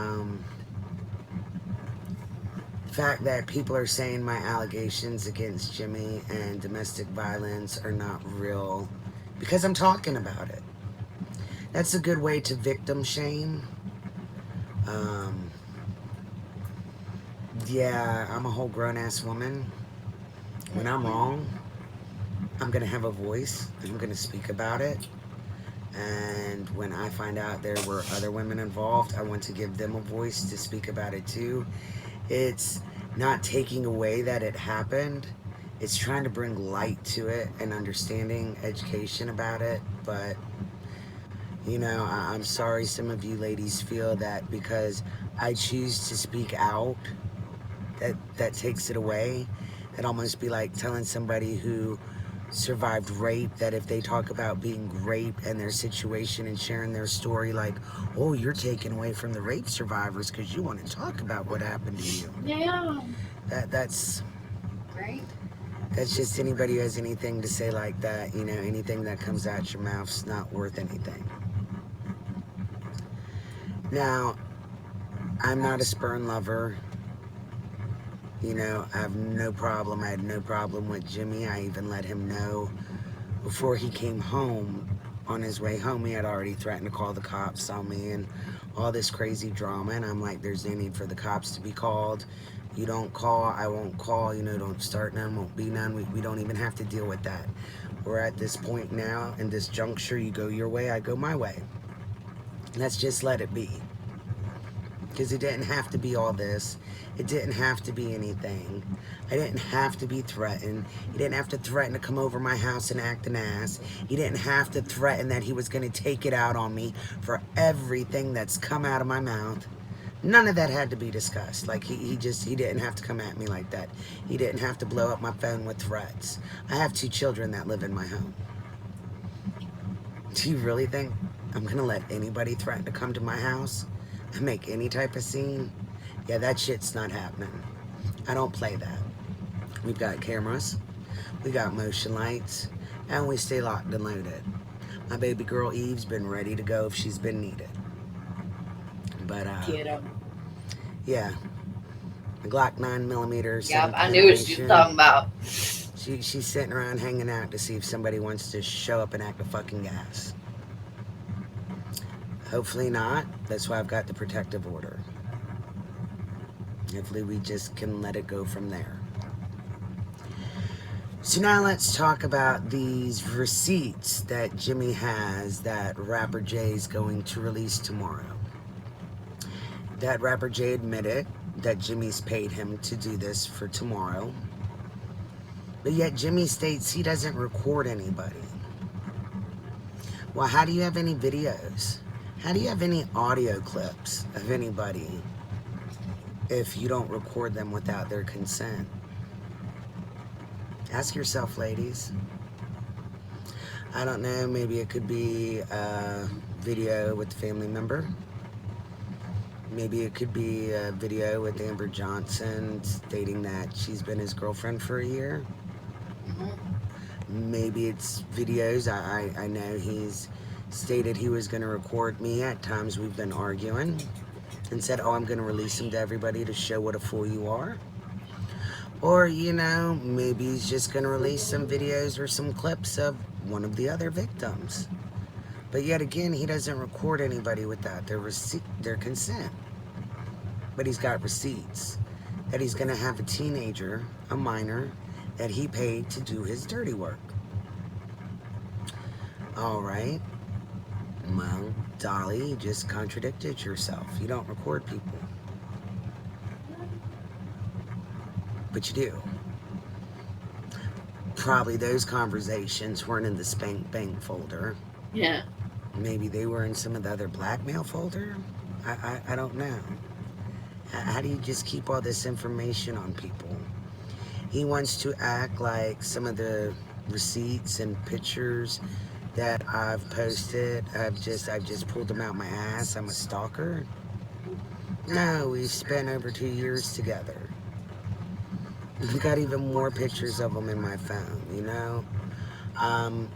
the fact that people are saying my allegations against Jimmy and domestic violence are not real because I'm talking about it. That's a good way to victim shame. Um, yeah, I'm a whole grown ass woman. When I'm wrong, I'm going to have a voice. I'm going to speak about it. And when I find out there were other women involved, I want to give them a voice to speak about it too. It's not taking away that it happened. It's trying to bring light to it and understanding, education about it. But, you know, I'm sorry some of you ladies feel that because I choose to speak out, that takes it away. It'd almost be like telling somebody who survived rape that if they talk about being raped and their situation and sharing their story, like, oh, you're taken away from the rape survivors because you want to talk about what happened to you. Yeah. That's Right? that's just anybody who has anything to say like that. You know, anything that comes out your mouth's not worth anything. Now, I'm not a sperm lover. You know, I have no problem. I had no problem with Jimmy. I even let him know before he came home. On his way home, he had already threatened to call the cops on me and all this crazy drama. And I'm like, there's no need for the cops to be called. You don't call, I won't call. You know, don't start none, won't be none. We don't even have to deal with that. We're at this point now, in this juncture, you go your way, I go my way. Let's just let it be. Because it didn't have to be all this. It didn't have to be anything. I didn't have to be threatened. He didn't have to threaten to come over my house and act an ass. He didn't have to threaten that he was going to take it out on me for everything that's come out of my mouth. None of that had to be discussed. Like, he didn't have to come at me like that. He didn't have to blow up my phone with threats. I have 2 children that live in my home. Do you really think I'm going to let anybody threaten to come to my house and make any type of scene? Yeah, that shit's not happening. I don't play that. We've got cameras, we got motion lights, and we stay locked and loaded. My baby girl Eve's been ready to go if she's been needed. But, Get him. yeah. The Glock 9mm. Yep, I knew what she was talking about. She's sitting around hanging out to see if somebody wants to show up and act a fucking gas. Hopefully not. That's why I've got the protective order. Hopefully we just can let it go from there. So now let's talk about these receipts that Jimmy has that Rapper Jay's going to release tomorrow. That Rapper Jay admitted that Jimmy's paid him to do this for tomorrow. But yet Jimmy states he doesn't record anybody. Well, how do you have any videos? How do you have any audio clips of anybody if you don't record them without their consent? Ask yourself, ladies. I don't know, maybe it could be a video with the family member. Maybe it could be a video with Amber Johnson stating that she's been his girlfriend for a year. Mhm. Maybe it's videos. I know he's stated he was going to record me at times we've been arguing and said, oh, I'm going to release him to everybody to show what a fool you are. Or, maybe he's just going to release some videos or some clips of one of the other victims. But yet again, he doesn't record anybody without their consent. But he's got receipts that he's going to have a teenager, a minor, that he paid to do his dirty work. All right. Well, Dolly, you just contradicted yourself. You don't record people. But you do. Probably those conversations weren't in the spank bank folder. Yeah. Maybe they were in some of the other blackmail folder. I don't know. How do you just keep all this information on people? He wants to act like some of the receipts and pictures that I've posted, I've just pulled them out my ass. I'm a stalker. No, we've spent over 2 years together. We've got even more pictures of him in my phone. Um,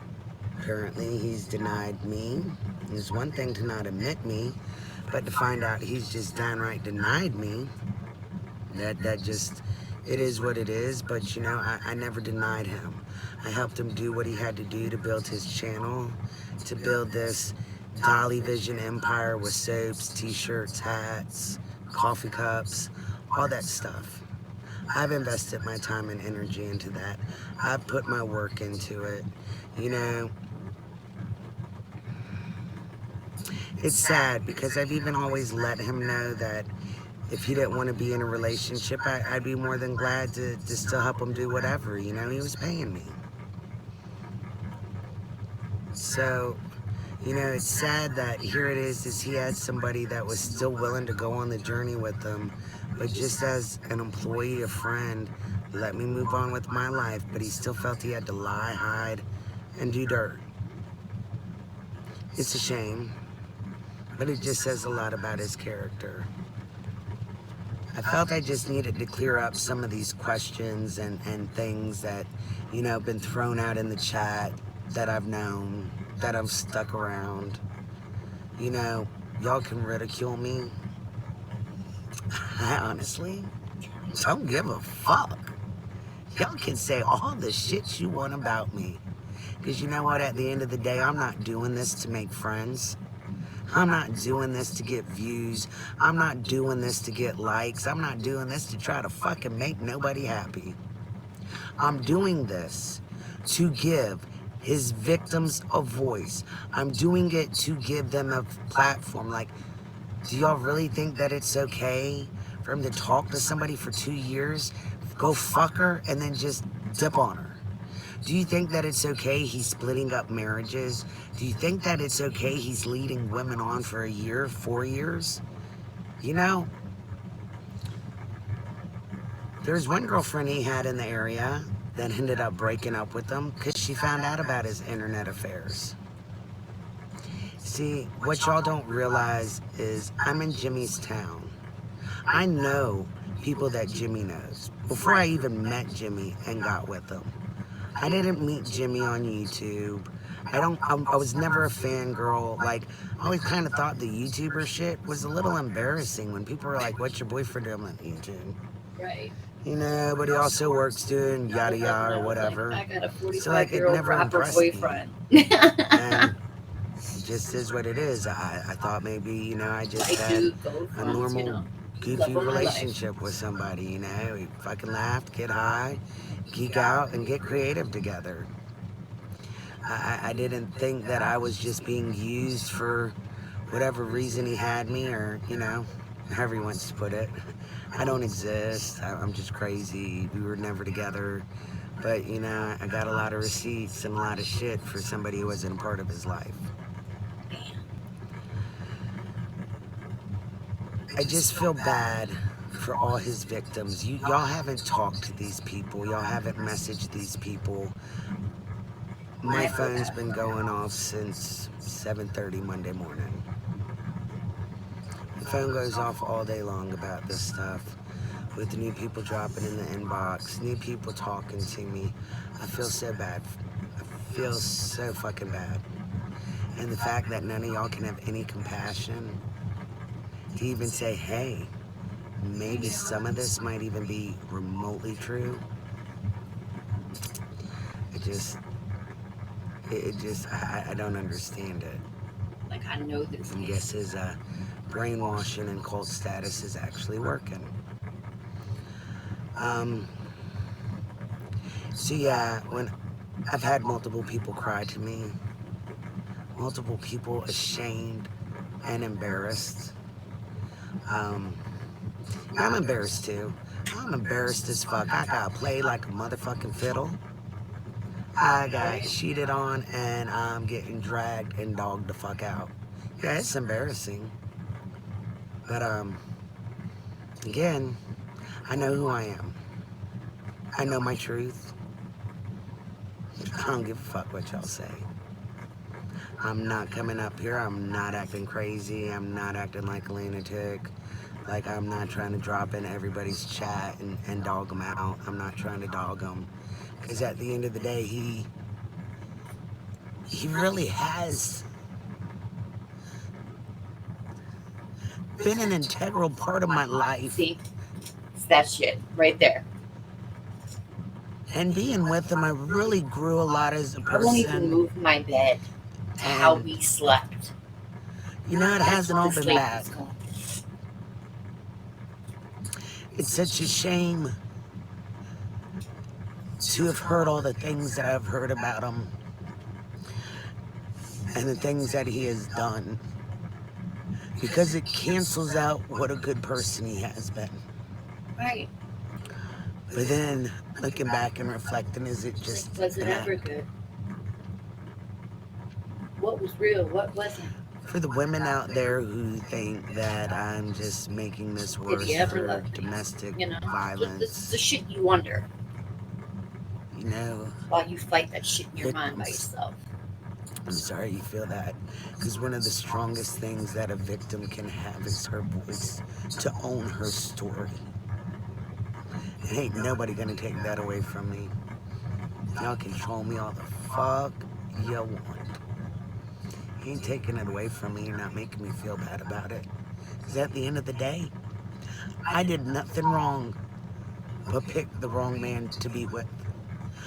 Apparently he's denied me. It's one thing to not admit me, but to find out he's just downright denied me, that just, it is what it is. But I never denied him. I helped him do what he had to do to build his channel, to build this Dolly Vision empire with soaps, t-shirts, hats, coffee cups, all that stuff. I've invested my time and energy into that. I've put my work into it. It's sad because I've even always let him know that if he didn't want to be in a relationship, I'd be more than glad to still help him do whatever. He was paying me. So, it's sad that here it is he had somebody that was still willing to go on the journey with him, but just as an employee, a friend, let me move on with my life, but he still felt he had to lie, hide, and do dirt. It's a shame, but it just says a lot about his character. I felt I just needed to clear up some of these questions and things that, been thrown out in the chat that I've known, that I've stuck around. Y'all can ridicule me. I honestly don't give a fuck. Y'all can say all the shit you want about me. Because you know what? At the end of the day, I'm not doing this to make friends. I'm not doing this to get views. I'm not doing this to get likes. I'm not doing this to try to fucking make nobody happy. I'm doing this to give his victims a voice. I'm doing it to give them a platform. Like, do y'all really think that it's okay for him to talk to somebody for 2 years, go fuck her, and then just dip on her? Do you think that it's okay he's splitting up marriages? Do you think that it's okay he's leading women on for a year, 4 years? There's one girlfriend he had in the area that ended up breaking up with him because she found out about his internet affairs. See, what y'all don't realize is I'm in Jimmy's town. I know people that Jimmy knows. Before I even met Jimmy and got with him, I didn't meet Jimmy on YouTube. I was never a fangirl. Like, I always kind of thought the YouTuber shit was a little embarrassing when people were like, what's your boyfriend doing on YouTube? Right. But he also works doing yada yada or whatever. Like, I got a 45-year-old So, like, it never impressed boyfriend. me. And it just is what it is. I thought maybe, I just had a normal, goofy relationship with somebody, We fucking laughed, get high, geek out, and get creative together. I didn't think that I was just being used for whatever reason he had me, or, however he wants to put it. I don't exist. I'm just crazy. We were never together. But, I got a lot of receipts and a lot of shit for somebody who wasn't a part of his life. I just feel bad for all his victims. Y'all haven't talked to these people. Y'all haven't messaged these people. My phone's been going off since 7:30 Monday morning. The phone goes off all day long about this stuff. With new people dropping in the inbox, new people talking to me. I feel so bad. I feel so fucking bad. And the fact that none of y'all can have any compassion to even say, hey, maybe some of this might even be remotely true. I don't understand it. Like, I know this. I guess his brainwashing and cult status is actually working. So yeah, when I've had multiple people cry to me, multiple people ashamed and embarrassed. I'm embarrassed too. I'm embarrassed as fuck. I got played like a motherfucking fiddle. I got cheated on and I'm getting dragged and dogged the fuck out. Yeah, it's embarrassing. But again, I know who I am. I know my truth. I don't give a fuck what y'all say. I'm not coming up here. I'm not acting crazy. I'm not acting like a lunatic. Like, I'm not trying to drop in everybody's chat and dog them out. I'm not trying to dog them. Because at the end of the day, he really has been an integral part of my life. See? It's that shit right there. And being with him, I really grew a lot as a I won't even person. move my bed to how we slept. You know, it hasn't all been Sleep bad. is gone. It's such a shame to have heard all the things that I've heard about him and the things that he has done, because it cancels out what a good person he has been. Right. But then looking back and reflecting, is it just Was it ever good? What was real? What wasn't? For the women out there who think that I'm just making this Did worse he ever for love me? domestic You know, violence, this is the shit you wonder you know, while you fight that shit in your mind by victims. yourself. I'm sorry you feel that, because one of the strongest things that a victim can have is her voice, to own her story. And ain't nobody gonna take that away from me. Y'all control me all the fuck you want. You ain't taking it away from me. You're not making me feel bad about it. Because at the end of the day, I did nothing wrong but pick the wrong man to be with.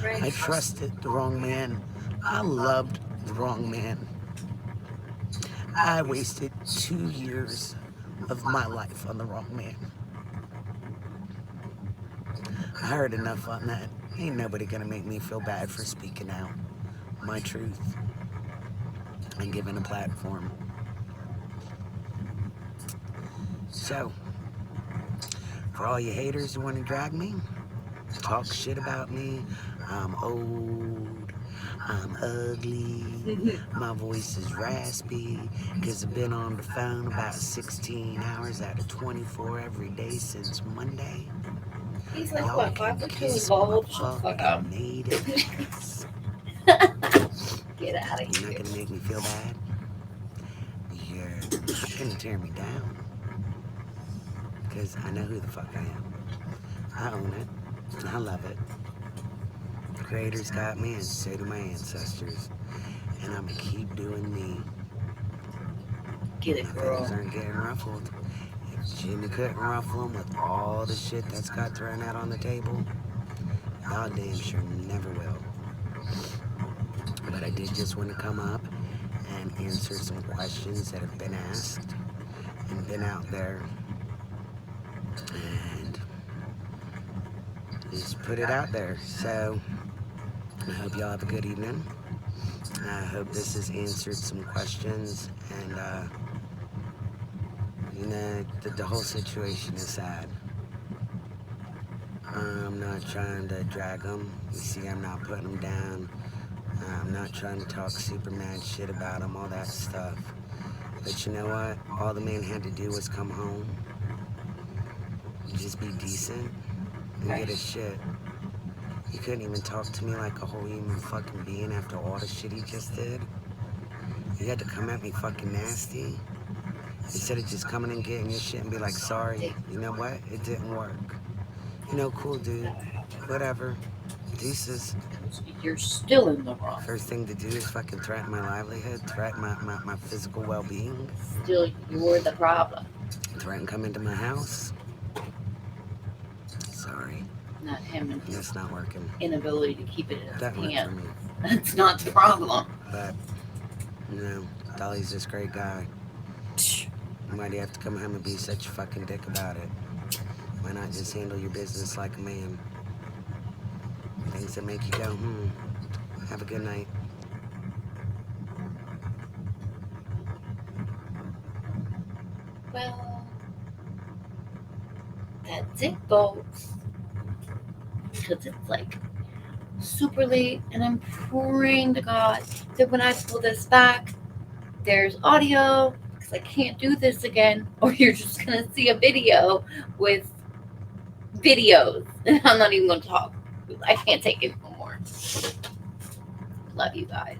Right. I trusted the wrong man. I loved the wrong man. I wasted 2 years of my life on the wrong man. I heard enough on that. Ain't nobody gonna make me feel bad for speaking out my truth and giving a platform. So, for all you haters who want to drag me, talk shit about me, I'm old, I'm ugly, my voice is raspy, because I've been on the phone about 16 hours out of 24 every day since Monday. He's like, Y'all what, can 5 foot 2 kiss and my bald? Shut the fuck up. fucking native ass. Get out of You're here. not gonna make me feel bad. You're not gonna tear me down. Because I know who the fuck I am. I own it. And I love it. The Creator's got me, and so do my ancestors. And I'm gonna keep doing me. Get My it, feathers girl. aren't getting ruffled. If Jimmy couldn't ruffle them with all the shit that's got thrown out on the table, y'all damn sure never will. But I did just want to come up and answer some questions that have been asked and been out there. And just put it out there. So I hope y'all have a good evening. I hope this has answered some questions, and you know, the whole situation is sad. I'm not trying to drag them. You see, I'm not putting them down. I'm not trying to talk super mad shit about them, all that stuff. But you know what? All the man had to do was come home, just be decent, and get his shit. You couldn't even talk to me like a whole human fucking being after all the shit he just did. You had to come at me fucking nasty. Instead of just coming and getting your shit and be like, sorry, you know what? It didn't work. You know, cool, dude. Whatever. Deuces. You're still in the wrong. First thing to do is fucking threaten my livelihood, threaten my physical well-being. Still, you're the problem. Threaten come into my house. Sorry. Not him and his That's not working. inability to keep it in his That worked for hand. me. That's not the problem. But, Dolly's this great guy. Why do you have to come home and be such a fucking dick about it? Why not just handle your business like a man? Things that make you go, have a good night. Well, that's it, folks. Because it's like super late, and I'm praying to God that when I pull this back, there's audio, because I can't do this again, or you're just going to see a video with videos, and I'm not even going to talk. I can't take it no more. Love you guys.